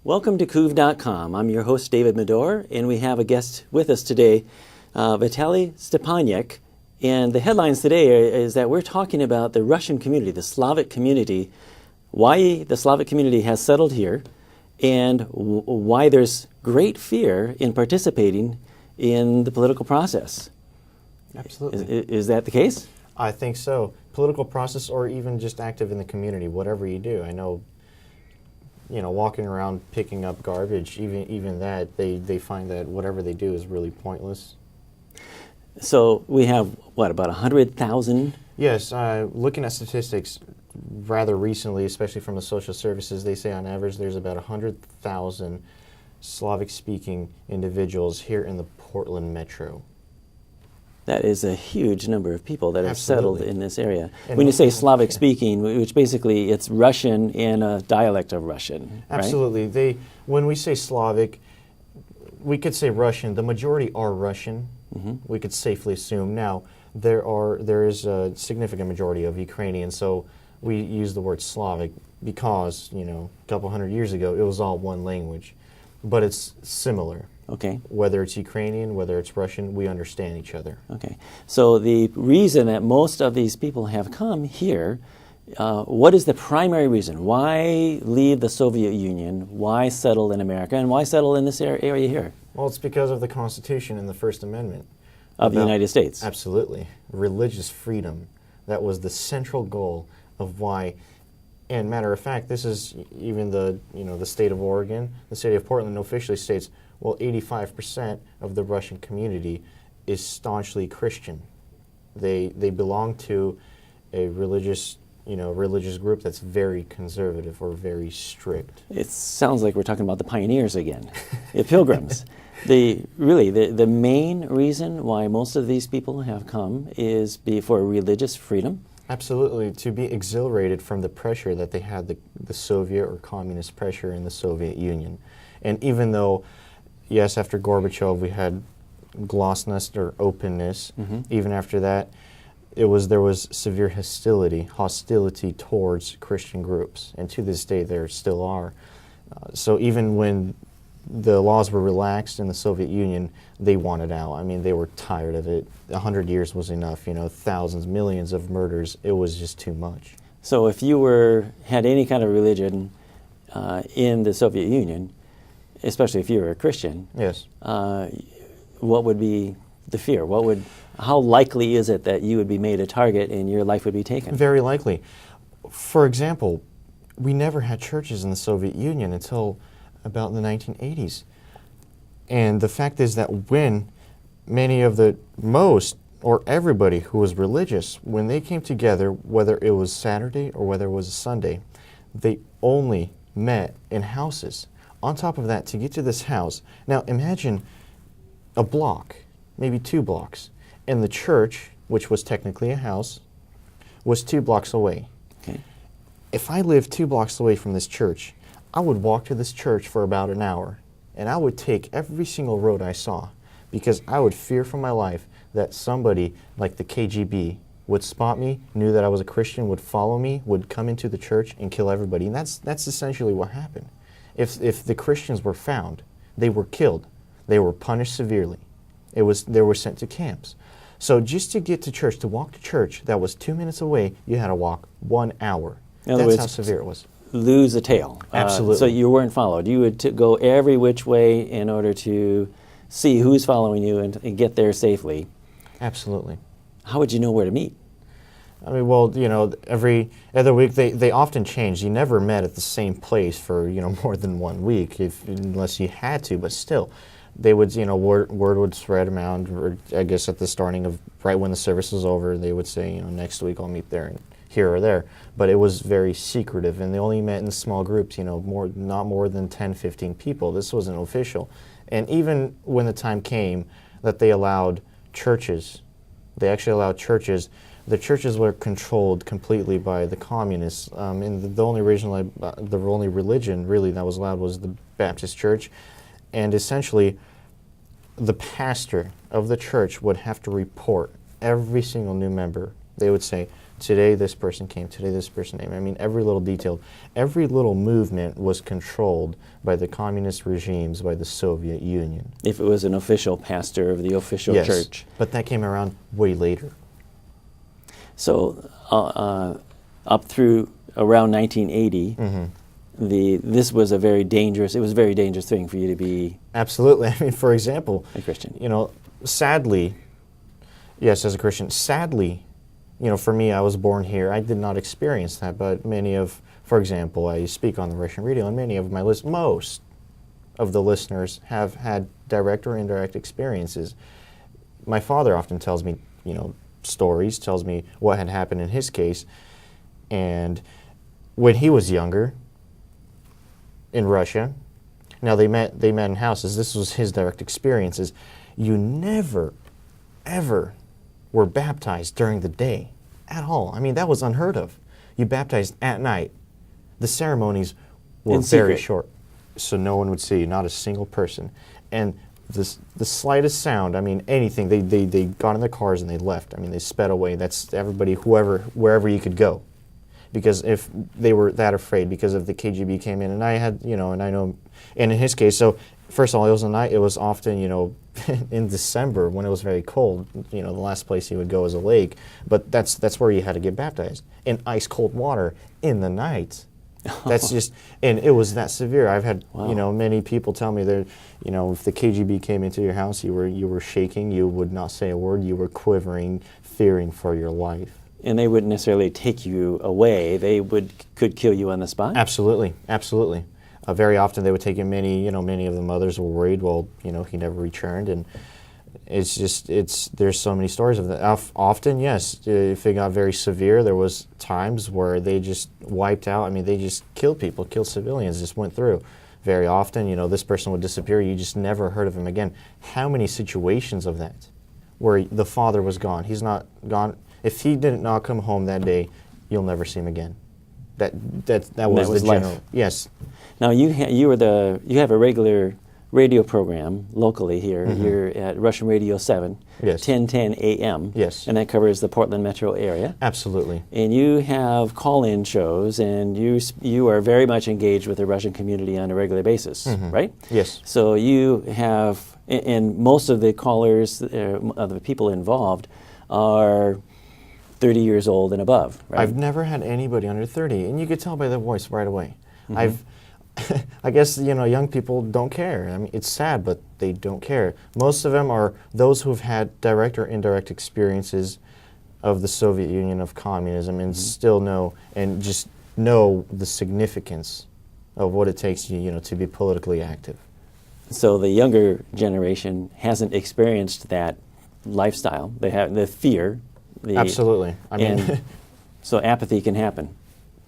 Welcome to Kuv.com. I'm your host, David Medor, and we have a guest with us today, Vitaliy Stepanyuk. And the headlines today is that we're talking about the Russian community, the Slavic community, why the Slavic community has settled here, and why there's great fear in participating in the political process. Absolutely. Is that the case? I think so. Political process, or even just active in the community, whatever you do. I know, walking around picking up garbage, even that, they find that whatever they do is really pointless. So we have, about 100,000? Yes, looking at statistics rather recently, especially from the social services, they say on average there's about 100,000 Slavic-speaking individuals here in the Portland metro. That is a huge number of people that have settled in this area. And when you say Slavic-speaking, which basically it's Russian and a dialect of Russian, absolutely. Right? When we say Slavic, we could say Russian. The majority are Russian. Mm-hmm. We could safely assume. Now, there is a significant majority of Ukrainian, so we use the word Slavic because, a couple hundred years ago, it was all one language. But it's similar. Okay. Whether it's Ukrainian, whether it's Russian, we understand each other. Okay. So the reason that most of these people have come here, what is the primary reason? Why leave the Soviet Union? Why settle in America? And why settle in this area here? Well, it's because of the Constitution and the First Amendment. Of the United States? Absolutely. Religious freedom. That was the central goal of why. And matter of fact, this is even the state of Oregon, the state of Portland officially states, 85% of the Russian community is staunchly Christian. They belong to a religious group that's very conservative or very strict. It sounds like we're talking about the pioneers again, the pilgrims. The main reason why most of these people have come is for religious freedom. Absolutely, to be exhilarated from the pressure that they had, the Soviet or communist pressure in the Soviet Union. And even though, yes, after Gorbachev we had glasnost or openness, even after that, there was severe hostility towards Christian groups. And to this day there still are. So even when the laws were relaxed in the Soviet Union, they wanted out. I mean, they were tired of it. 100 years was enough, thousands, millions of murders. It was just too much. So if you had any kind of religion in the Soviet Union, especially if you were a Christian, yes, what would be the fear? How likely is it that you would be made a target and your life would be taken? Very likely. For example, we never had churches in the Soviet Union until about the 1980s. And the fact is that when most or everybody who was religious, when they came together, whether it was Saturday or whether it was a Sunday, they only met in houses. On top of that, to get to this house, now imagine a block, maybe 2 blocks, and the church, which was technically a house, was 2 blocks away. Okay. If I lived 2 blocks away from this church, I would walk to this church for about an hour, and I would take every single road I saw, because I would fear for my life that somebody like the KGB would spot me, knew that I was a Christian, would follow me, would come into the church and kill everybody. And that's essentially what happened. If the Christians were found, they were killed. They were punished severely. They were sent to camps. So just to get to church, to walk to church that was 2 minutes away, you had to walk 1 hour. That's how severe it was. Lose a tail. Absolutely. So you weren't followed. You would go every which way in order to see who's following you and get there safely. Absolutely. How would you know where to meet? I mean, well, every other week they often change. You never met at the same place for more than 1 week, unless you had to. But still, they would word would spread around. Or I guess at the starting of right when the service was over, they would say next week I'll meet there and here or there. But it was very secretive, and they only met in small groups. Not more than 10, 15 people. This wasn't official. And even when the time came that they allowed churches, they actually allowed churches. The churches were controlled completely by the communists, and the only religion really that was allowed was the Baptist Church, and essentially, the pastor of the church would have to report every single new member. They would say Today this person came, today this person came. I mean, every little detail, every little movement was controlled by the communist regimes, by the Soviet Union. If it was an official pastor of the official Yes, church. but that came around way later. So up through around 1980, this was a very dangerous thing for you to be Absolutely. I mean, for example, a Christian. you know, sadly, yes, as a Christian, sadly, you know, for me, I was born here. I did not experience that, but many of, for example, I speak on the Russian radio, and many of most of the listeners have had direct or indirect experiences. My father often tells me, you know, stories, tells me what had happened in his case, and when he was younger in Russia, now they met in houses. This was his direct experiences. You never, ever were baptized during the day at all. I mean, that was unheard of. You baptized at night. The ceremonies were very short, so no one would see you, not a single person. And the slightest sound, I mean, anything, they got in their cars and they left. I mean, they sped away. That's everybody, wherever you could go. Because if they were that afraid, because if the KGB came in, and I had, you know, and I know, and in his case, so first of all, it was a night, it was often, you know, in December when it was very cold, you know, the last place he would go is a lake, but that's where you had to get baptized, in ice cold water in the night. That's just, and it was that severe. I've had, you know, many people tell me that, you know, if the KGB came into your house, you were shaking, you would not say a word, you were quivering, fearing for your life. And they wouldn't necessarily take you away. They could kill you on the spot? Absolutely, absolutely. Very often they would take him. Many of the mothers were worried. Well, you know, he never returned, and there's so many stories of that. Often, yes, if it got very severe, there was times where they just wiped out. I mean, they just killed people, killed civilians, just went through. Very often, you know, this person would disappear. You just never heard of him again. How many situations of that where the father was gone? He's not gone. If he did not come home that day, you'll never see him again. That was the general. Life. Yes. Now you have a regular radio program locally here. You're at Russian Radio 7, Yes. 1010 a.m. Yes. And that covers the Portland metro area. Absolutely. And you have call-in shows, and you are very much engaged with the Russian community on a regular basis, right? Yes. So you have, and most of the callers, of the people involved, are 30 years old and above, right? I've never had anybody under 30, and you could tell by their voice right away. I guess, you know, young people don't care. I mean, it's sad, but they don't care. Most of them are those who've had direct or indirect experiences of the Soviet Union, of communism, and still know the significance of what it takes, you know, to be politically active. So the younger generation hasn't experienced that lifestyle. They have the fear. Absolutely. I mean, so apathy can happen.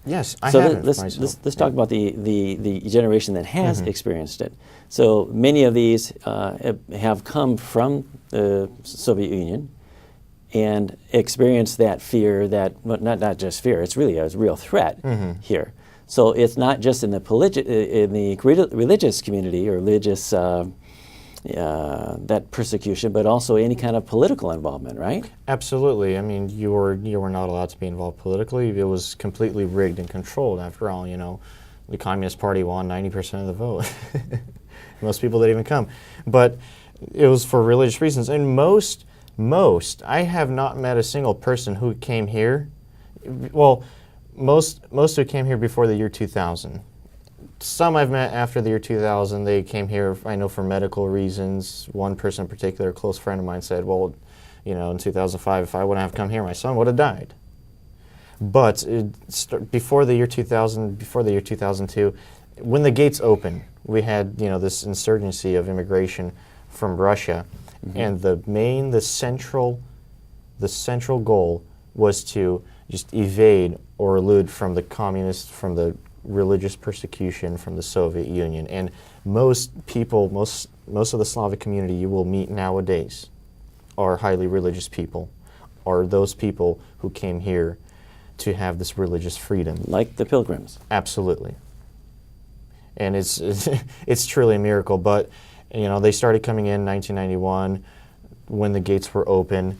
Yes, I so haven't let's talk about the generation that has experienced it. So many of these have come from the Soviet Union and experienced that fear, not just fear, it's really a real threat here. So it's not just in the religious community or religious that persecution, but also any kind of political involvement, right? Absolutely. I mean, you were not allowed to be involved politically. It was completely rigged and controlled. After all, you know, the Communist Party won 90% of the vote. Most people didn't even come. But it was for religious reasons. And most, I have not met a single person who came here. Well, most who came here before the year 2000. Some I've met after the year 2000. They came here, I know, for medical reasons. One person in particular, a close friend of mine, said, well, you know, in 2005, if I wouldn't have come here, my son would have died. But before the year 2000, before the year 2002, when the gates opened, we had, you know, this insurgency of immigration from Russia, and the central goal was to just evade or elude from the communists, from the religious persecution from the Soviet Union. And most of the Slavic community you will meet nowadays are highly religious people, are those people who came here to have this religious freedom. Like the Pilgrims. Absolutely. And it's truly a miracle. But, you know, they started coming in 1991 when the gates were open.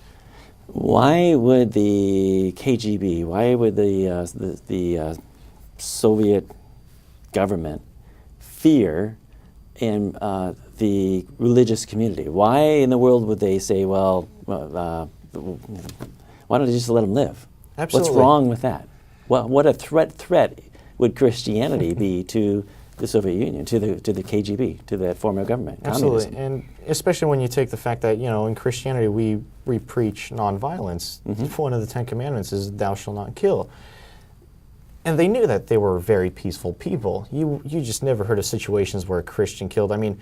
Why would the KGB, why would the Soviet government fear and the religious community? Why in the world would they say, well, why don't they just let them live? Absolutely. What's wrong with that? What a threat would Christianity be to the Soviet Union, to the KGB, to that form of government? Absolutely, Communism. and especially when you take the fact that, in Christianity we preach nonviolence. One of the 10 Commandments is thou shalt not kill. And they knew that they were very peaceful people. You just never heard of situations where a Christian killed. I mean,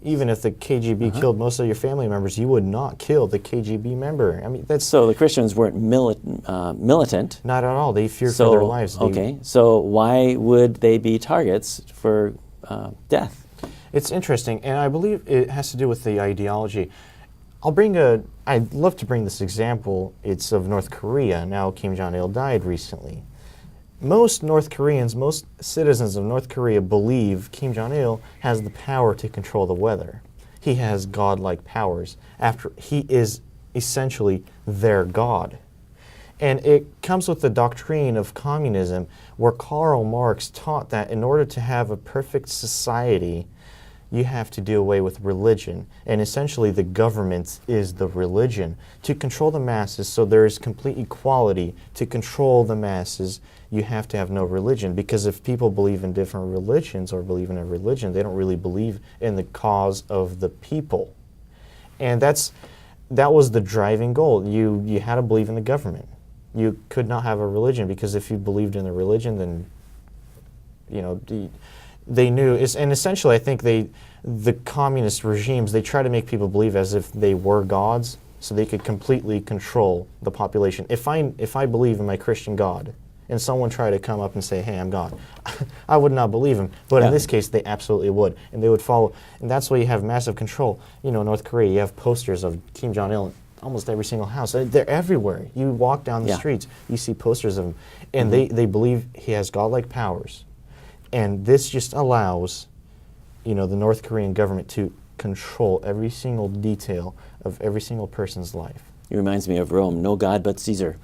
even if the KGB killed most of your family members, you would not kill the KGB member. I mean, that's So the Christians weren't militant. not at all. They feared for their lives. Okay, so why would they be targets for death? It's interesting, and I believe it has to do with the ideology. I'd love to bring this example. It's of North Korea. Now, Kim Jong-il died recently. Most North Koreans, most citizens of North Korea believe Kim Jong-il has the power to control the weather. He has godlike powers. He is essentially their god. And it comes with the doctrine of communism, where Karl Marx taught that in order to have a perfect society, you have to do away with religion. And essentially the government is the religion. To control the masses, so there is complete equality, to control the masses, you have to have no religion. Because if people believe in different religions or believe in a religion, they don't really believe in the cause of the people. And that was the driving goal. You had to believe in the government. You could not have a religion, because if you believed in the religion, then they knew, and essentially I think the communist regimes, they try to make people believe as if they were gods, so they could completely control the population. If I believe in my Christian God, and someone tried to come up and say, hey, I'm God, I would not believe him. But in this case, they absolutely would, and they would follow. And that's why you have massive control. North Korea, you have posters of Kim Jong-il in almost every single house. They're everywhere. You walk down the streets, you see posters of him, and they believe he has godlike powers. And this just allows, the North Korean government to control every single detail of every single person's life. It reminds me of Rome, no God but Caesar.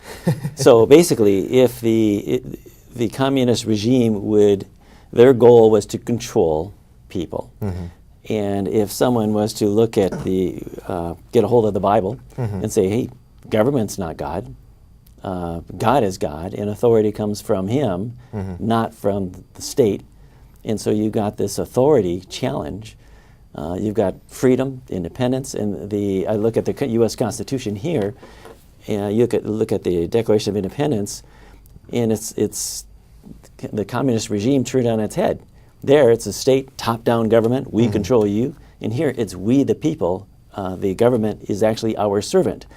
So basically, if the communist regime their goal was to control people. And if someone was to look at get a hold of the Bible and say, hey, government's not God, God is God, and authority comes from him, not from the state. And so you got this authority challenge. You've got freedom, independence, and I look at the U.S. Constitution here, and you look at the Declaration of Independence, and it's the communist regime turned on its head. There, it's a state top-down government. We control you. And here, it's we the people. The government is actually our servant.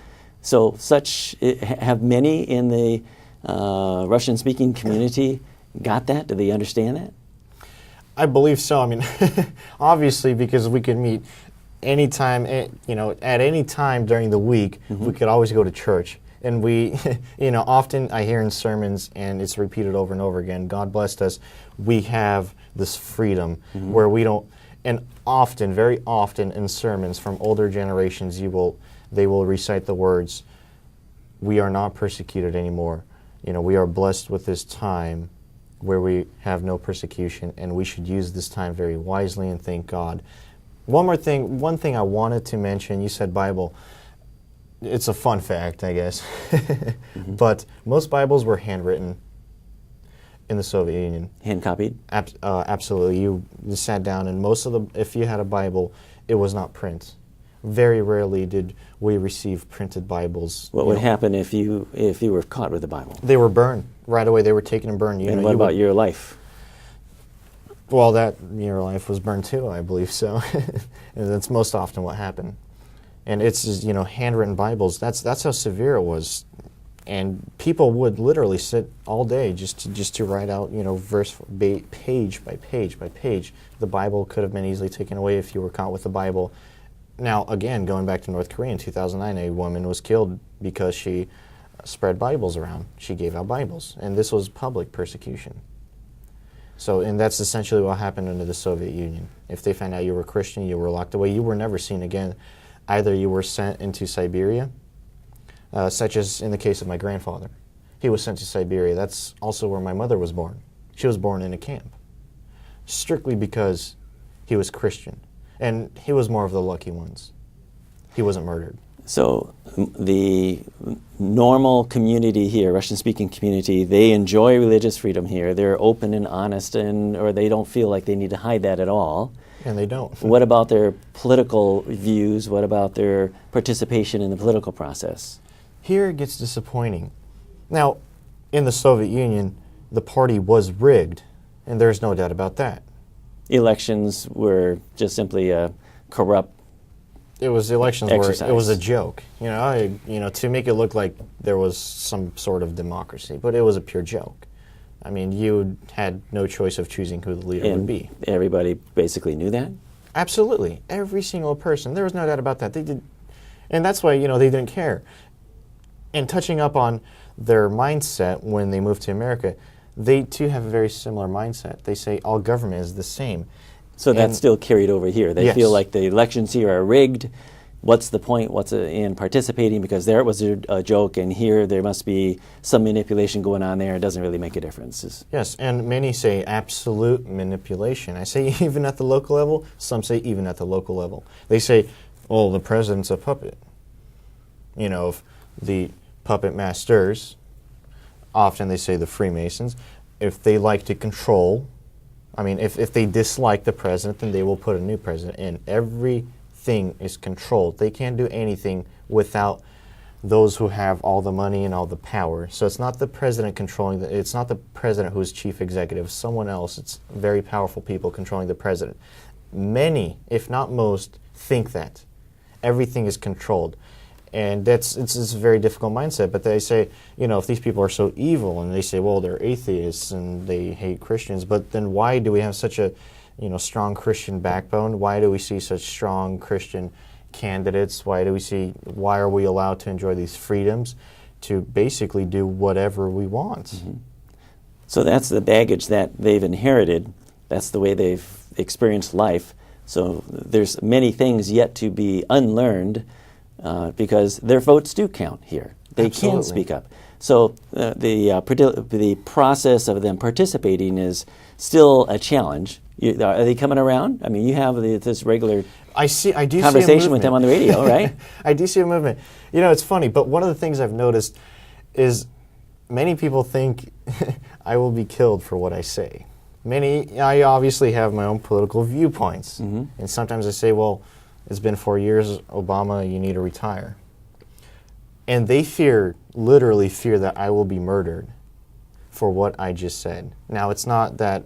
So have many in the Russian-speaking community got that? Do they understand that? I believe so. I mean, obviously, because we could meet anytime, at any time during the week, we could always go to church. And we, often I hear in sermons, and it's repeated over and over again, God blessed us, we have this freedom where we don't, and often, very often in sermons from older generations, they will recite the words, we are not persecuted anymore. We are blessed with this time where we have no persecution, and we should use this time very wisely and thank God. One thing I wanted to mention, you said Bible. It's a fun fact, I guess. But most Bibles were handwritten in the Soviet Union. Hand copied? Absolutely. You sat down, and if you had a Bible, it was not print. Very rarely did we receive printed Bibles. What would happen if you were caught with a Bible? They were burned right away. They were taken and burned. And what about your life? Well, your life was burned too, I believe so. And that's most often what happened. And it's just, handwritten Bibles. That's how severe it was. And people would literally sit all day just to write out, verse page by page by page. The Bible could have been easily taken away if you were caught with the Bible. Now, again, going back to North Korea in 2009, a woman was killed because she spread Bibles around. She gave out Bibles, and this was public persecution. So, and that's essentially what happened under the Soviet Union. If they found out you were Christian, you were locked away. You were never seen again. Either you were sent into Siberia, such as in the case of my grandfather. He was sent to Siberia. That's also where my mother was born. She was born in a camp, strictly because he was Christian. And he was more of the lucky ones. He wasn't murdered. So the normal community here, Russian-speaking community, they enjoy religious freedom here. They're open and honest, or they don't feel like they need to hide that at all. And they don't. What about their political views? What about their participation in the political process? Here it gets disappointing. Now, in the Soviet Union, the party was rigged, and there's no doubt about that. Elections were just simply a corrupt Elections exercise. It was a joke, to make it look like there was some sort of democracy, but it was a pure joke. I mean, you had no choice of choosing who the leader would be. Everybody basically knew that? Absolutely. Every single person. There was no doubt about that. They did, and that's why, they didn't care. And touching up on their mindset when they moved to America, they too have a very similar mindset. They say all government is the same. So that's still carried over here. They Yes. feel like the elections here are rigged. What's the point? What's in participating? Because there it was a joke, and here there must be some manipulation going on there. It doesn't really make a difference. Yes, and many say absolute manipulation. I say even at the local level. Some say even at the local level. They say, well, the president's a puppet. If the puppet masters, often they say the Freemasons, if they like to control, if they dislike the president, then they will put a new president in. Everything is controlled. They can't do anything without those who have all the money and all the power. So it's not the president controlling, it's not the president who's chief executive, someone else. It's very powerful people controlling the president. Many, if not most, think that. Everything is controlled. And it's a very difficult mindset, but they say, if these people are so evil, and they say, well, they're atheists and they hate Christians, but then why do we have such a, strong Christian backbone? Why do we see such strong Christian candidates? Why are we allowed to enjoy these freedoms to basically do whatever we want? Mm-hmm. So that's the baggage that they've inherited. That's the way they've experienced life. So there's many things yet to be unlearned. Because their votes do count here. They Absolutely. can speak up. So the process of them participating is still a challenge. Are they coming around? I mean, you have this regular I do conversation see a with them on the radio, right? I do see a movement. It's funny, but one of the things I've noticed is many people think I will be killed for what I say. I obviously have my own political viewpoints, and sometimes I say, well, it's been 4 years, Obama, you need to retire. And they literally fear that I will be murdered for what I just said. Now, it's not that,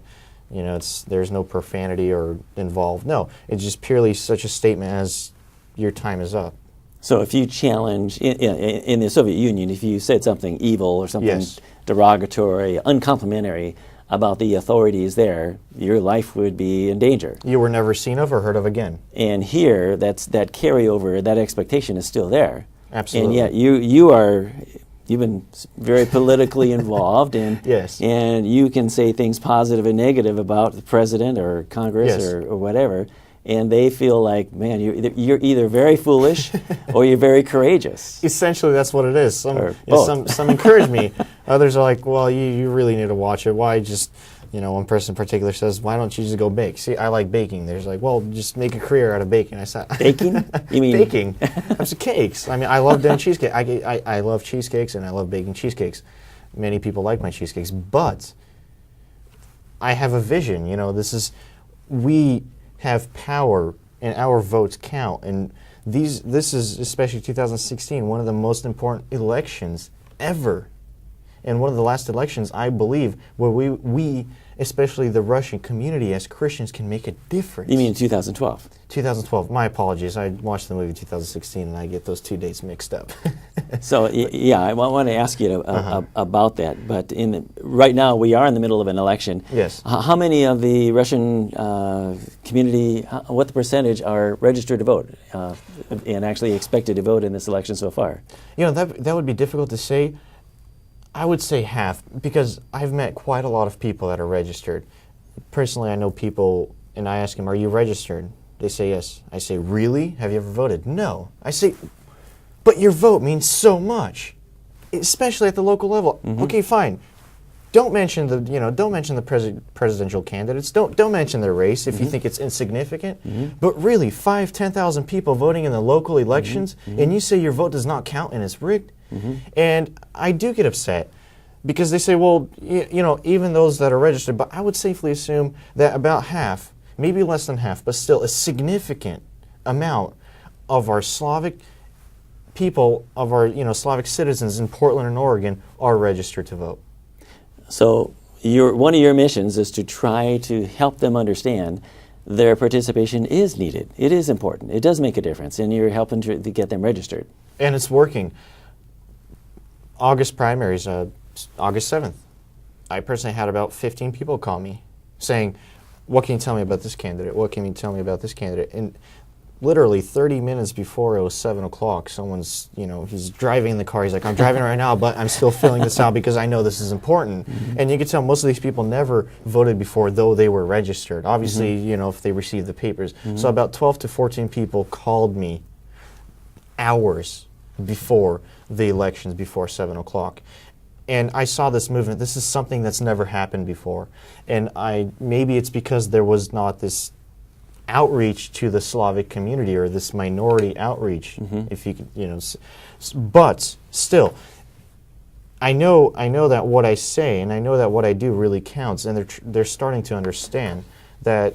there's no profanity or involved. No, it's just purely such a statement as your time is up. So if you challenge, in the Soviet Union, if you said something evil or something Yes. derogatory, uncomplimentary about the authorities there, your life would be in danger. You were never seen of or heard of again. And here, that carryover, that expectation is still there. Absolutely. And yet you've been very politically involved, and Yes. and you can say things positive and negative about the president or Congress Yes. or whatever, and they feel like, man, you're either very foolish or you're very courageous. Essentially, that's what it is. Or both. Some encourage me. Others are like, well, you really need to watch it. Why just, one person in particular says, why don't you just go bake? See, I like baking. There's like, well, just make a career out of baking. I said, Baking? You mean baking? I'm saying cakes. I love doing cheesecake. I love cheesecakes and I love baking cheesecakes. Many people like my cheesecakes, but I have a vision. We have power and our votes count, and this is, especially 2016, one of the most important elections ever, and one of the last elections, I believe, where we especially the Russian community as Christians can make a difference. You mean 2012? 2012. My apologies. I watched the movie 2016 and I get those two dates mixed up. So yeah, I want to ask you about that. But right now we are in the middle of an election. Yes. How many of the Russian community, what the percentage are registered to vote and actually expected to vote in this election so far? That would be difficult to say. I would say half, because I've met quite a lot of people that are registered. Personally, I know people, and I ask them, are you registered? They say yes. I say, really? Have you ever voted? No. I say, but your vote means so much, especially at the local level. Okay, fine. Don't mention the presidential candidates. Don't mention their race if you think it's insignificant. But really, 10,000 people voting in the local elections, and you say your vote does not count and it's rigged. And I do get upset because they say, well, even those that are registered. But I would safely assume that about half, maybe less than half, but still a significant amount of our Slavic people, of our Slavic citizens in Portland and Oregon, are registered to vote. So one of your missions is to try to help them understand their participation is needed. It is important. It does make a difference, and you're helping to get them registered. And it's working. August primaries, August 7th. I personally had about 15 people call me saying, what can you tell me about this candidate? What can you tell me about this candidate? And literally 30 minutes before it was 7 o'clock, someone's, he's driving in the car. He's like, I'm driving right now, but I'm still filling this out because I know this is important. And you can tell most of these people never voted before, though they were registered. Obviously, if they received the papers. So about 12 to 14 people called me hours before the elections, before 7 o'clock. And I saw this movement. This is something that's never happened before. And maybe it's because there was not this outreach to the Slavic community, or this minority outreach, if you could, but still, I know that what I say and I know that what I do really counts, and they're starting to understand that,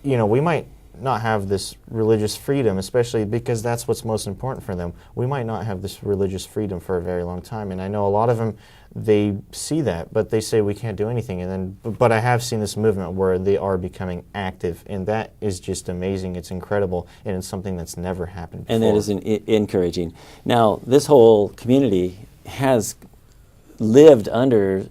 we might not have this religious freedom, especially because that's what's most important for them. We might not have this religious freedom for a very long time, and I know a lot of them, they see that, but they say we can't do anything. And then, but I have seen this movement where they are becoming active, and that is just amazing. It's incredible, and it's something that's never happened before. And that is encouraging. Now, this whole community has lived under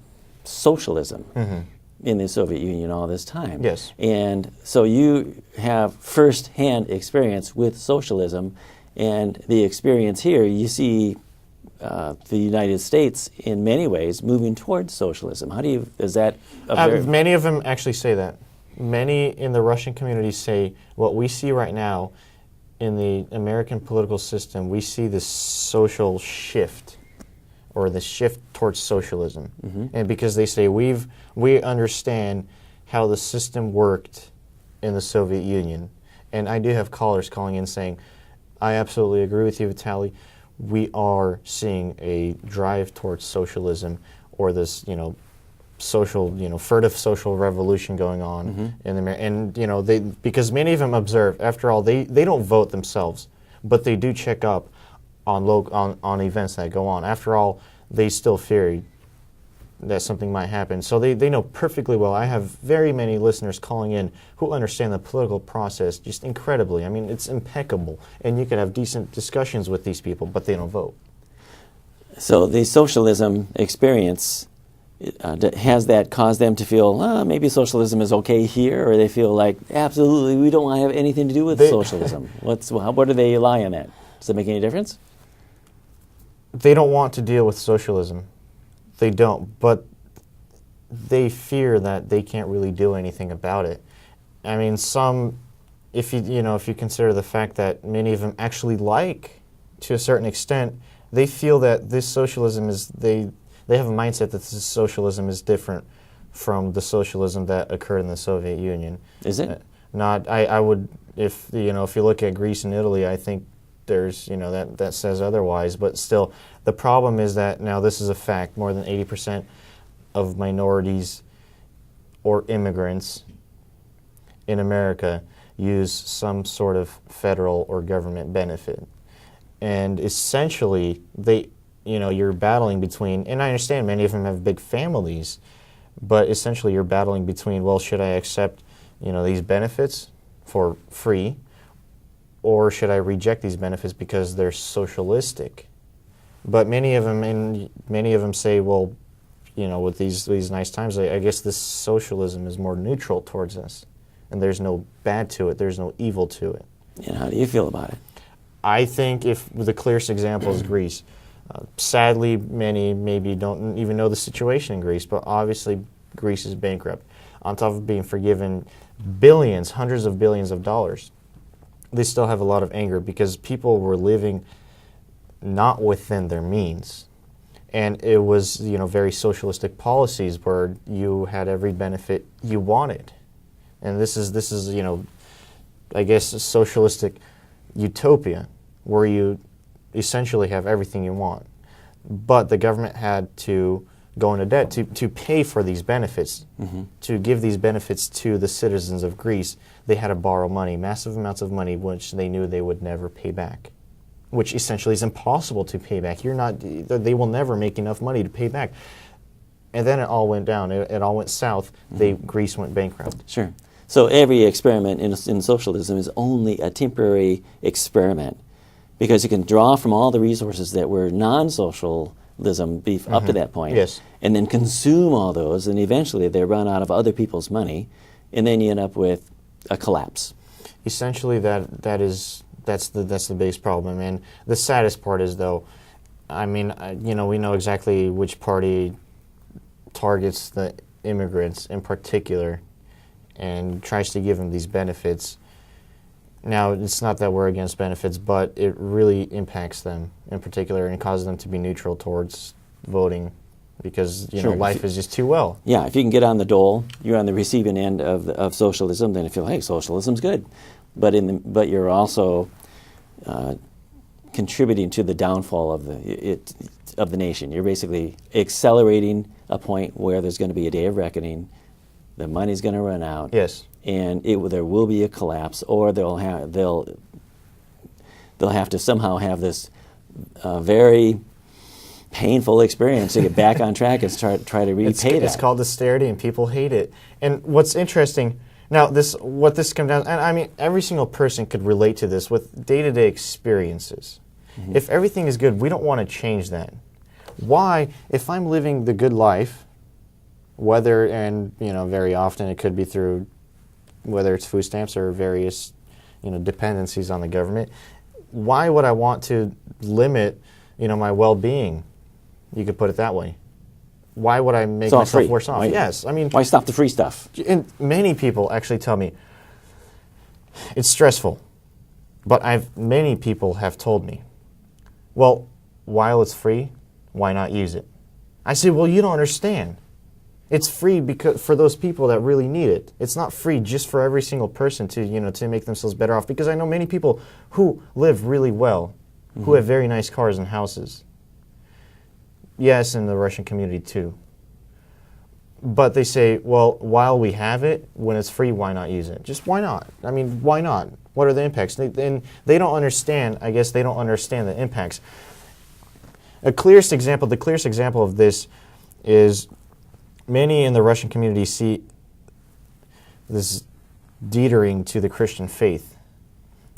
socialism in the Soviet Union all this time. Yes. And so you have first-hand experience with socialism, and the experience here, you see the United States in many ways moving towards socialism. Is that many of them actually say that. Many in the Russian community say what we see right now in the American political system, we see this social shift, or the shift towards socialism. And because they say we understand how the system worked in the Soviet Union. And I do have callers calling in saying, I absolutely agree with you, Vitaliy. We are seeing a drive towards socialism, or this, social, furtive social revolution going on in America. And, because many of them observe, after all, they don't vote themselves, but they do check up on events that go on. After all, they still fear that something might happen. So they know perfectly well. I have very many listeners calling in who understand the political process just incredibly. I mean, it's impeccable. And you can have decent discussions with these people, but they don't vote. So the socialism experience, has that caused them to feel, maybe socialism is okay here, or they feel like, absolutely, we don't want to have anything to do with socialism? What do they lie on that? Does it make any difference? They don't want to deal with socialism. They don't, but they fear that they can't really do anything about it. I mean, if you consider the fact that many of them actually like, to a certain extent, they feel that this socialism is, they have a mindset that this socialism is different from the socialism that occurred in the Soviet Union. Is it? I would, if you look at Greece and Italy, I think there's, that says otherwise, but still, the problem is that now this is a fact, more than 80% of minorities or immigrants in America use some sort of federal or government benefit. And essentially, you're battling between, and I understand many of them have big families, but essentially you're battling between, well, should I accept, these benefits for free, or should I reject these benefits because they're socialistic? But many of them say, well, with these nice times, I guess this socialism is more neutral towards us, and there's no bad to it, there's no evil to it. And how do you feel about it? I think if the clearest example is Greece. Sadly, many maybe don't even know the situation in Greece, but obviously Greece is bankrupt. On top of being forgiven billions, hundreds of billions of dollars, they still have a lot of anger because people were living not within their means. And it was, very socialistic policies where you had every benefit you wanted. And this is I guess a socialistic utopia where you essentially have everything you want. But the government had to go into debt to pay for these benefits, to give these benefits to the citizens of Greece. They had to borrow money, massive amounts of money, which they knew they would never pay back, which essentially is impossible to pay back. They will never make enough money to pay back. And then it all went down. It all went south. Greece went bankrupt. Sure. So every experiment in socialism is only a temporary experiment, because you can draw from all the resources that were non-socialism up to that point, yes, and then consume all those, and eventually they run out of other people's money, and then you end up with a collapse. Essentially, that's the biggest problem. And the saddest part is, though, I mean, we know exactly which party targets the immigrants in particular and tries to give them these benefits. Now, it's not that we're against benefits, but it really impacts them in particular and causes them to be neutral towards voting because, Sure. life is just too well. Yeah, if you can get on the dole, you're on the receiving end of socialism, then you feel, hey, socialism's good. But you're also contributing to the downfall of the nation. You're basically accelerating a point where there's going to be a day of reckoning. The money's going to run out. Yes. And there will be a collapse, or they'll have to somehow have this very painful experience to get back on track and try to repay that. It's called austerity, and people hate it. And what's interesting now, what this comes down, and I mean, every single person could relate to this with day-to-day experiences. If everything is good, we don't want to change that. Why, if I'm living the good life, very often it could be through whether it's food stamps or various, dependencies on the government, why would I want to limit, my well-being? You could put it that way. Why would I make myself worse off? Yes, I mean, why stop the free stuff? And many people actually tell me it's stressful, but many people have told me, well, while it's free, why not use it? I say, well, you don't understand. It's free because for those people that really need it. It's not free just for every single person to make themselves better off. Because I know many people who live really well, who have very nice cars and houses. Yes, in the Russian community too. But they say, well, while we have it, when it's free, why not use it? Just why not? I mean, why not? What are the impacts? And they don't understand. I guess they don't understand the impacts. The clearest example of this is many in the Russian community see this teetering to the Christian faith,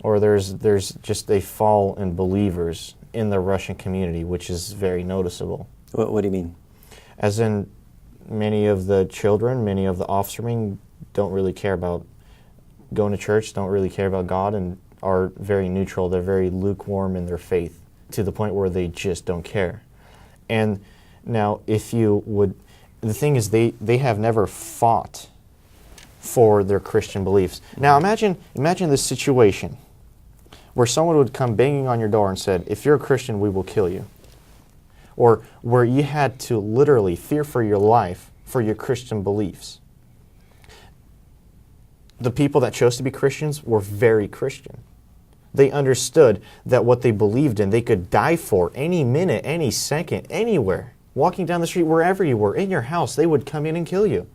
or there's just a fall in believers in the Russian community, which is very noticeable. What do you mean? As in, many of the children, many of the offspring don't really care about going to church, don't really care about God, and are very neutral. They're very lukewarm in their faith to the point where they just don't care. And now, the thing is, they have never fought for their Christian beliefs. Now, imagine this situation where someone would come banging on your door and said, if you're a Christian, we will kill you. Or where you had to literally fear for your life for your Christian beliefs. The people that chose to be Christians were very Christian. They understood that what they believed in, they could die for any minute, any second, anywhere. Walking down the street, wherever you were, in your house, they would come in and kill you.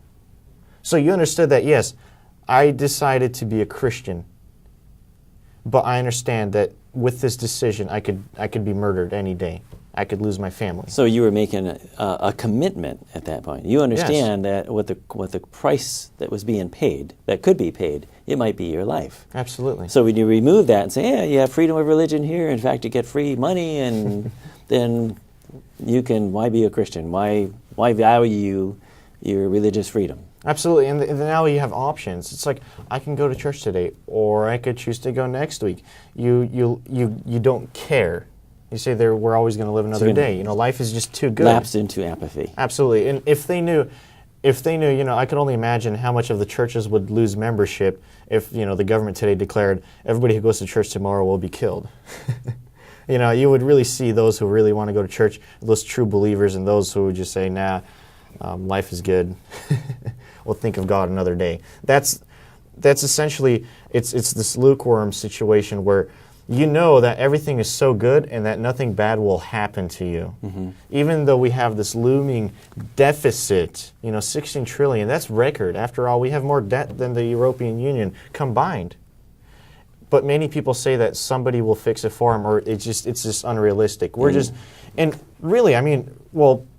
So you understood that, yes, I decided to be a Christian, but I understand that with this decision, I could be murdered any day. I could lose my family. So you were making a commitment at that point. You understand that what the price that was being paid, that could be paid, it might be your life. Absolutely. So when you remove that and say, yeah, you have freedom of religion here. In fact, you get free money, and then you can. Why be a Christian? Why value your religious freedom? Absolutely, and now you have options. It's like, I can go to church today, or I could choose to go next week. You don't care. You say we're always going to live another day. Life is just too good. Lapse into apathy. Absolutely, and if they knew, I could only imagine how much of the churches would lose membership if the government today declared everybody who goes to church tomorrow will be killed. You would really see those who really want to go to church, those true believers, and those who would just say, nah, life is good. We'll think of God another day. That's essentially, it's this lukewarm situation where you know that everything is so good and that nothing bad will happen to you. Even though we have this looming deficit, 16 trillion, that's record. After all, we have more debt than the European Union combined. But many people say that somebody will fix it for them, or it's just unrealistic. And really,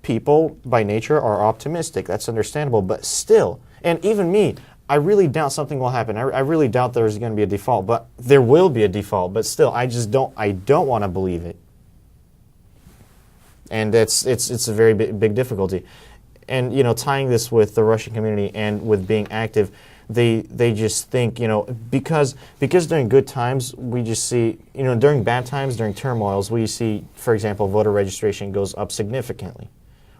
people by nature are optimistic. That's understandable, but still, and even me, I really doubt something will happen. I really doubt there's going to be a default, but there will be a default. But still, I don't want to believe it, and it's a very big difficulty. And tying this with the Russian community and with being active, they just think because during good times we just see during bad times, during turmoils, we see, for example, voter registration goes up significantly.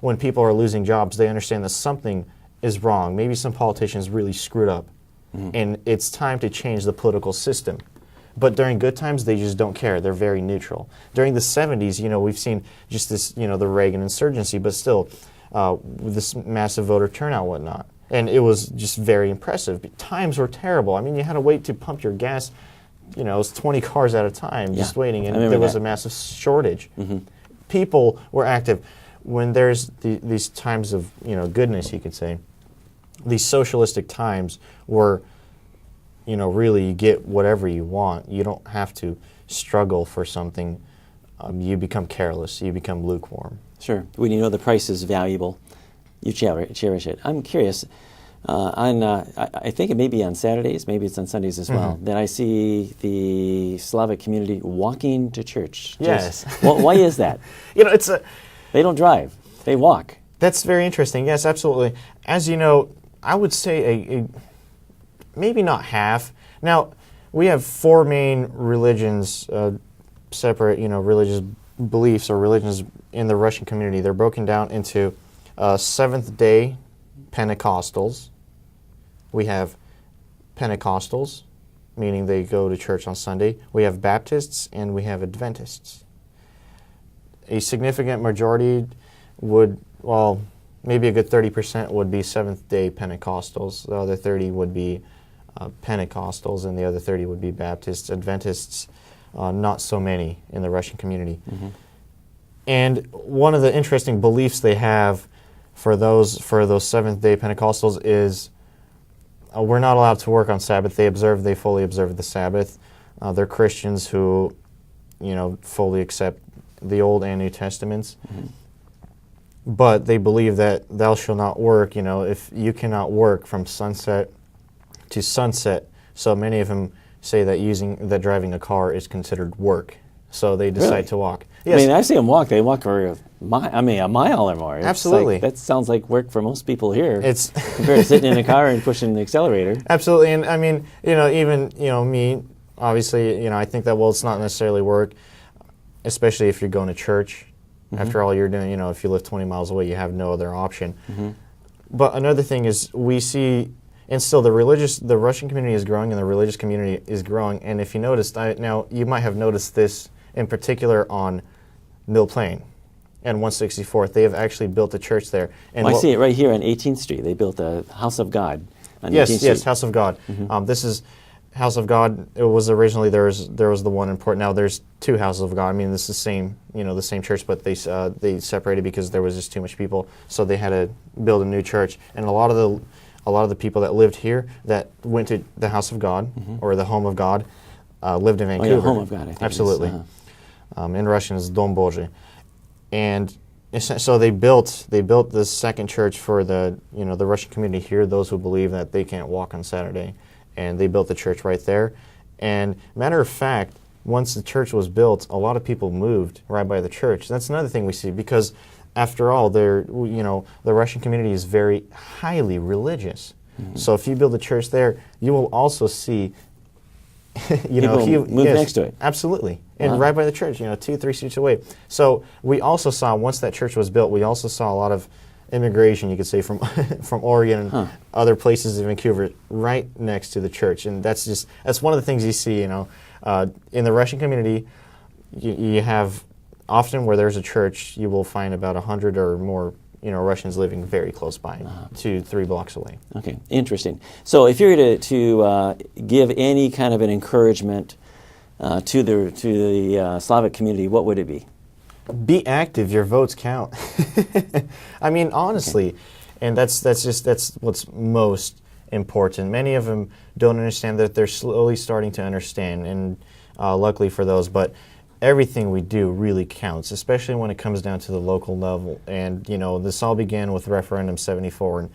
When people are losing jobs, they understand that something is wrong. Maybe some politicians really screwed up, and it's time to change the political system. But during good times, they just don't care. They're very neutral. During the 70s, we've seen just this, the Reagan insurgency, but still, this massive voter turnout, whatnot. And it was just very impressive. Times were terrible. You had to wait to pump your gas, it was 20 cars at a time just waiting, and there was a massive shortage. People were active. When there's these times of, goodness, you could say, these socialistic times where, really you get whatever you want. You don't have to struggle for something. You become careless. You become lukewarm. Sure. When you know the price is valuable, you cherish it. I'm curious, I think it may be on Saturdays, maybe it's on Sundays as well, that I see the Slavic community walking to church. Yes. Why is that? They don't drive. They walk. That's very interesting. Yes, absolutely. As you know, I would say maybe not half. Now, we have four main religions, separate, religious beliefs or religions in the Russian community. They're broken down into Seventh-day Pentecostals. We have Pentecostals, meaning they go to church on Sunday. We have Baptists, and we have Adventists. A significant majority maybe a good 30% would be Seventh-day Pentecostals. The other 30 would be Pentecostals, and the other 30 would be Baptists. Adventists, not so many in the Russian community. And one of the interesting beliefs they have for those Seventh-day Pentecostals is we're not allowed to work on Sabbath. They fully observe the Sabbath. They're Christians who, fully accept the Old and New Testaments. But they believe that thou shalt not work, if you cannot work from sunset to sunset. So many of them say that driving a car is considered work. So they decide to walk. Yes. I see them walk. They walk for a mile or more. Absolutely. That sounds like work for most people here. It's compared to sitting in a car and pushing the accelerator. Absolutely. And even me, obviously, I think that, it's not necessarily work, especially if you're going to church. After all, you're doing, if you live 20 miles away, you have no other option. But another thing is we see, and still the Russian community is growing and the religious community is growing. And if you noticed, now you might have noticed this in particular on Mill Plain and 164th. They have actually built a church there. And I see it right here on 18th Street. They built a House of God on 18th Street. Yes, House of God. This is House of God. It was originally there was the one in Port. Now there's two Houses of God. This is the same the same church, but they separated because there was just too much people. So they had to build a new church. And a lot of the people that lived here that went to the House of God or the Home of God lived in Vancouver. Oh, yeah, Home of God. I think absolutely. In Russian is Dom Boží. And so they built this second church for the Russian community here, those who believe that they can't walk on Saturday. And they built the church right there. And matter of fact, once the church was built, a lot of people moved right by the church. That's another thing we see because, after all, the Russian community is very highly religious. So if you build a church there, you will also see, people move next to it. Absolutely, and right by the church, 2-3 streets away. So we also saw once that church was built, we also saw a lot of immigration, you could say, from from Oregon and other places in Vancouver, right next to the church, and that's one of the things you see, in the Russian community. you have often where there's a church, you will find about 100 or more, Russians living very close by, 2-3 blocks away. Okay, interesting. So if you were to give any kind of an encouragement to the Slavic community, what would it be? Be active. Your votes count. I mean, honestly, and that's what's most important. Many of them don't understand that. They're slowly starting to understand, and luckily for those, but everything we do really counts, especially when it comes down to the local level. And this all began with referendum 74,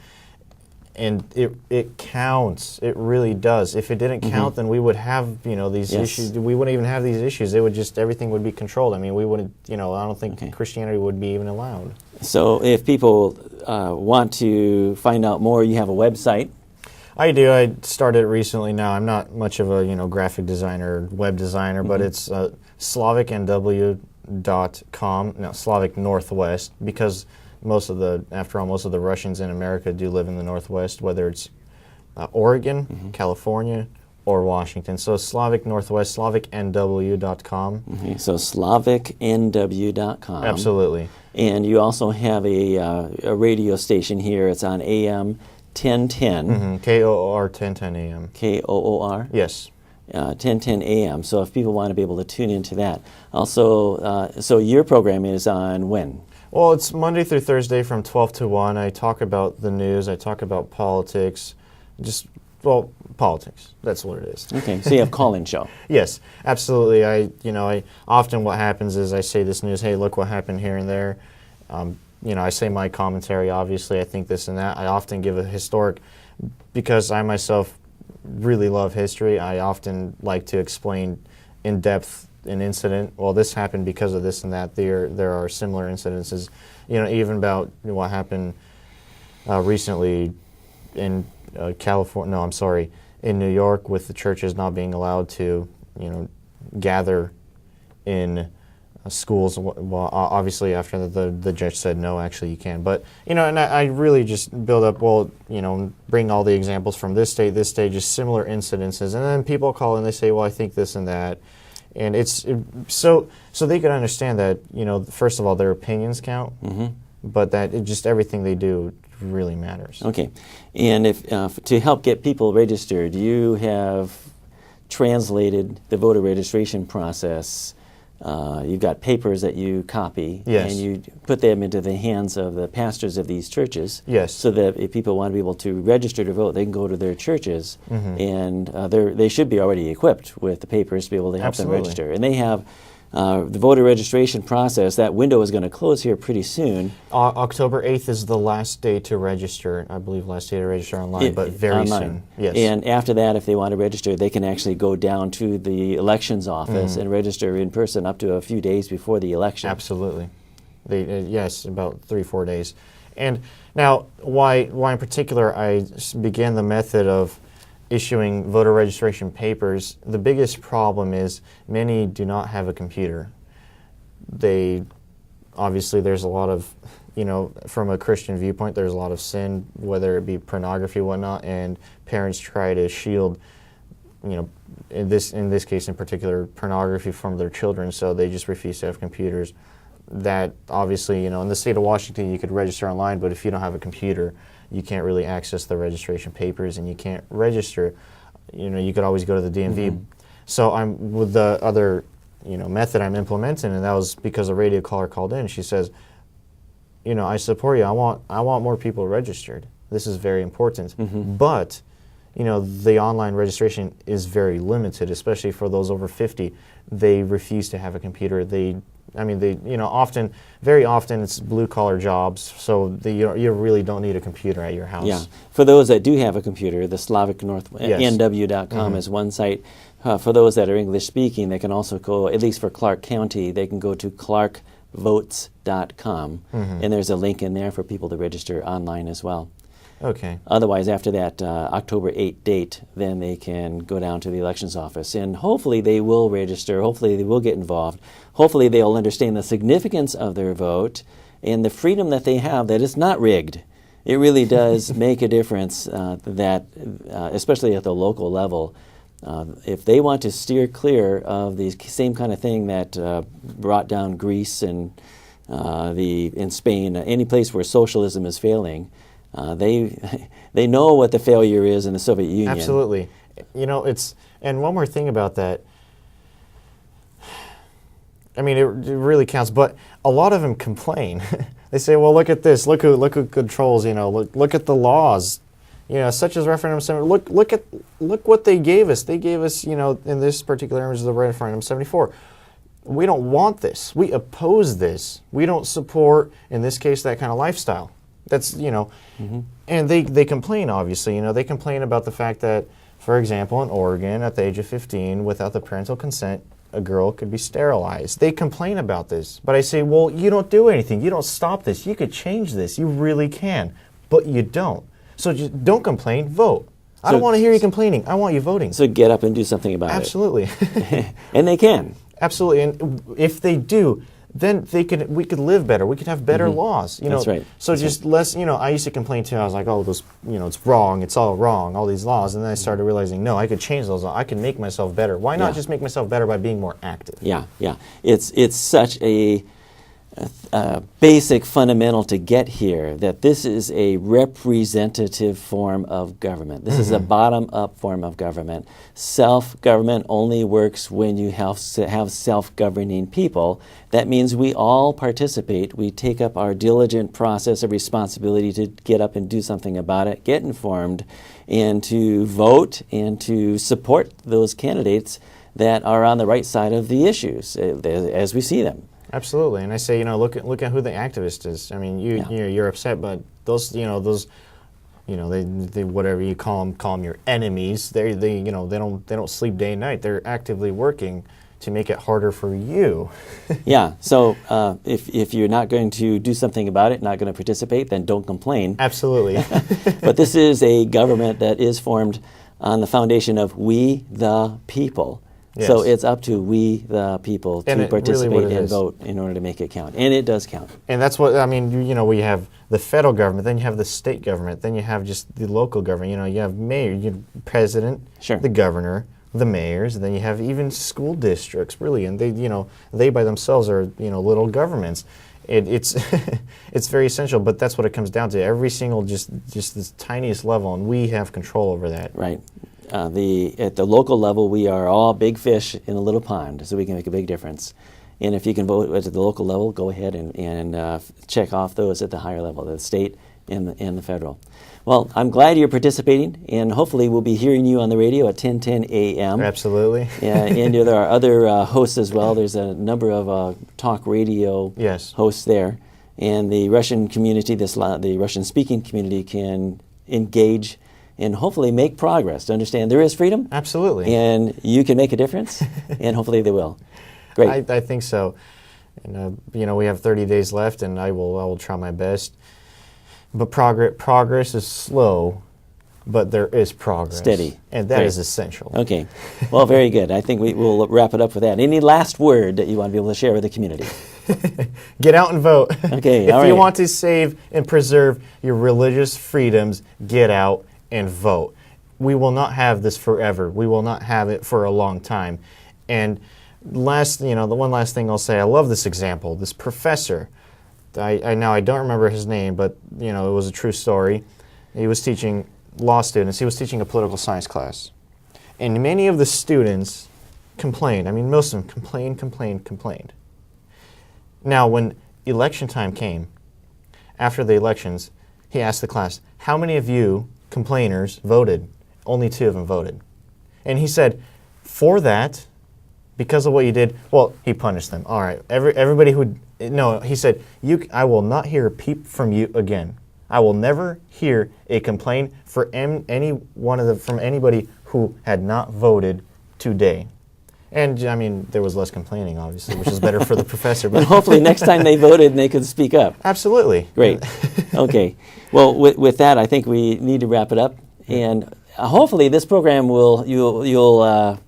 and it counts. It really does. If it didn't count, then we would have these issues. We wouldn't even have these issues. It would just, everything would be controlled. I mean, we wouldn't. I don't think Christianity would be even allowed. So if people want to find out more, you have a website. I do. I started recently now. I'm not much of a graphic designer, web designer, but it's SlavicNW.com. No, Slavic Northwest, because after all, most of the Russians in America do live in the Northwest, whether it's Oregon, California, or Washington. So Slavic Northwest, SlavicNW.com. Okay, so SlavicNW.com. Absolutely. And you also have a radio station here. It's on AM 1010. KOOR 1010 AM. KOOR? Yes. 1010 AM. So if people want to be able to tune into that. Also, so your program is on when? Well, it's Monday through Thursday from 12 to 1. I talk about the news. I talk about politics. Politics. That's what it is. Okay, so you have call-in show. Yes, absolutely. I often what happens is I say this news, hey, look what happened here and there. I say my commentary, obviously, I think this and that. I often give a historic, because I myself really love history, I often like to explain in depth an incident. Well, this happened because of this and that. There are similar incidences, even about what happened recently in in New York, with the churches not being allowed to, gather in schools. Well, obviously after the judge said no, actually you can. But and I really just build up. Bring all the examples from this state, just similar incidences, and then people call and they say, well, I think this and that. And so they could understand that, first of all, their opinions count, but that just everything they do really matters. Okay. And if to help get people registered, you have translated the voter registration process. You've got papers that you copy, yes, and you put them into the hands of the pastors of these churches, yes, so that if people want to be able to register to vote, they can go to their churches, and they should be already equipped with the papers to be able to help them register. And they have the voter registration process. That window is going to close here pretty soon. October 8th is the last day to register. I believe last day to register online, but very online. Soon. Yes. And after that, if they want to register, they can actually go down to the elections office and register in person up to a few days before the election. Absolutely. Yes, about 3-4 days. And now, why in particular I began the method of issuing voter registration papers, the biggest problem is many do not have a computer. Obviously there's a lot of, from a Christian viewpoint, there's a lot of sin, whether it be pornography, whatnot, and parents try to shield, in this case in particular, pornography from their children, so they just refuse to have computers. That obviously, in the state of Washington, you could register online, but if you don't have a computer, you can't really access the registration papers, and you can't register. You could always go to the DMV. So I'm with the other, method I'm implementing, and that was because a radio caller called in. She says, I support you. I want more people registered. This is very important. But, the online registration is very limited, especially for those over 50. They refuse to have a computer. Very often it's blue-collar jobs, so you really don't need a computer at your house. Yeah. For those that do have a computer, the SlavicNW.com is one site. For those that are English-speaking, they can also go, at least for Clark County, they can go to clarkvotes.com, and there's a link in there for people to register online as well. Okay. Otherwise, after that October 8th date, then they can go down to the elections office, and hopefully they will register. Hopefully they will get involved. Hopefully they'll understand the significance of their vote and the freedom that they have, that it's not rigged. It really does make a difference that, especially at the local level, If they want to steer clear of the same kind of thing that brought down Greece and in Spain, any place where socialism is failing, they know what the failure is in the Soviet Union. Absolutely. You know, and one more thing about that. I mean, it really counts, but a lot of them complain. They say, "Well, look at this. Look who controls. You know, look at the laws. You know, such as referendum 74. Look what they gave us. They gave us, you know, in this particular image, the referendum 74. We don't want this. We oppose this. We don't support, in this case, that kind of lifestyle. That's, you know, and they complain. Obviously, you know, they complain about the fact that, for example, in Oregon, at the age of 15, without the parental consent, a girl could be sterilized. They complain about this. But I say, well, you don't do anything. You don't stop this. You could change this. You really can. But you don't. So just don't complain. Vote. I don't want to hear you complaining. I want you voting. So get up and do something about Absolutely. it. And they can. Absolutely. And if they do, then we could live better. We could have better laws. You know, That's right. So That's just less, you know, I used to complain too. I was like, oh, those, you know, it's wrong. It's all wrong, all these laws. And then I started realizing, no, I could change those laws. I can make myself better. Why not just make myself better by being more active? Yeah, yeah. It's such a basic fundamental to get here that this is a representative form of government. This is a bottom-up form of government. Self-government only works when you have self-governing people. That means we all participate. We take up our diligent process of responsibility to get up and do something about it, get informed, and to vote and to support those candidates that are on the right side of the issues as we see them. Absolutely, and I say, you know, look at who the activist is. I mean, you're upset, but those they whatever you call them your enemies. They don't sleep day and night. They're actively working to make it harder for you. Yeah. So if you're not going to do something about it, not going to participate, then don't complain. Absolutely. But this is a government that is formed on the foundation of we the people. Yes. So it's up to we the people to participate really and vote in order to make it count. And it does count. And that's what, I mean, you know, we have the federal government, then you have the state government, then you have just the local government. You know, you have president, Sure. the governor, the mayors, and then you have even school districts, really. And they by themselves are, little governments. It's it's very essential, but that's what it comes down to. Every single, just this tiniest level, and we have control over that. Right. At the local level, we are all big fish in a little pond, so we can make a big difference. And if you can vote at the local level, go ahead and check off those at the higher level, the state and the federal. Well, I'm glad you're participating, and hopefully we'll be hearing you on the radio at 10:10 a.m. Absolutely. And there are other hosts as well. There's a number of talk radio hosts there. And the Russian community, the Russian-speaking community, can engage and hopefully make progress to understand there is freedom. Absolutely. And you can make a difference, and hopefully they will. Great. I think so. And, we have 30 days left, and I will try my best. But progress is slow, but there is progress. Steady. And that is essential. Okay. Well, very good. I think we'll wrap it up with that. Any last word that you want to be able to share with the community? Get out and vote. Okay. If you want to save and preserve your religious freedoms, get out and vote. We will not have this forever. We will not have it for a long time. And the one last thing I'll say, I love this example. This professor, I don't remember his name, but it was a true story. He was teaching law students. He was teaching a political science class. And many of the students complained. I mean, most of them complained. Now, when election time came, after the elections, he asked the class, how many of you complainers voted? Only 2 of them voted. And he said, for that, because of what you did, well, he punished them. All right, everybody he said, I will not hear a peep from you again. I will never hear a complaint from anybody who had not voted today. And, I mean, there was less complaining, obviously, which is better for the professor. But hopefully next time they voted, they could speak up. Absolutely. Great. Okay. Well, with that, I think we need to wrap it up. And hopefully this program we'll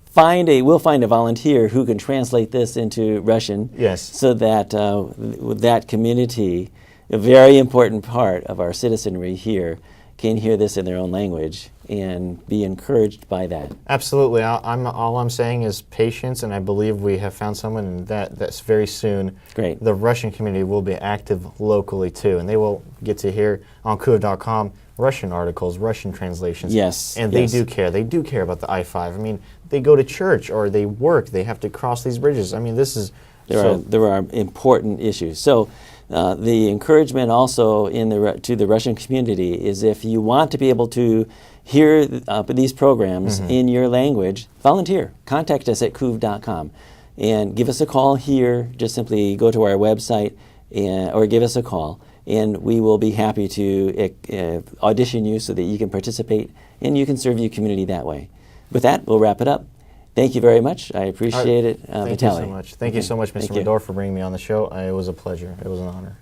find a volunteer who can translate this into Russian. Yes. So that that community, a very important part of our citizenry here, can hear this in their own language and be encouraged by that. Absolutely. All I'm saying is patience, and I believe we have found someone, and that's very soon. Great. The Russian community will be active locally too, and they will get to hear on Kuv.com Russian articles, Russian translations. Yes. And they do care. They do care about the I-5. I mean, they go to church or they work. They have to cross these bridges. I mean, this is... There are important issues. So the encouragement also to the Russian community is if you want to be able to hear these programs in your language, volunteer. Contact us at kuv.com and give us a call here. Just simply go to our website or give us a call, and we will be happy to audition you so that you can participate and you can serve your community that way. With that, we'll wrap it up. Thank you very much. I appreciate it, Vitaliy. Thank you so much. Thank you so much, Mr. Medor, for bringing me on the show. It was a pleasure. It was an honor.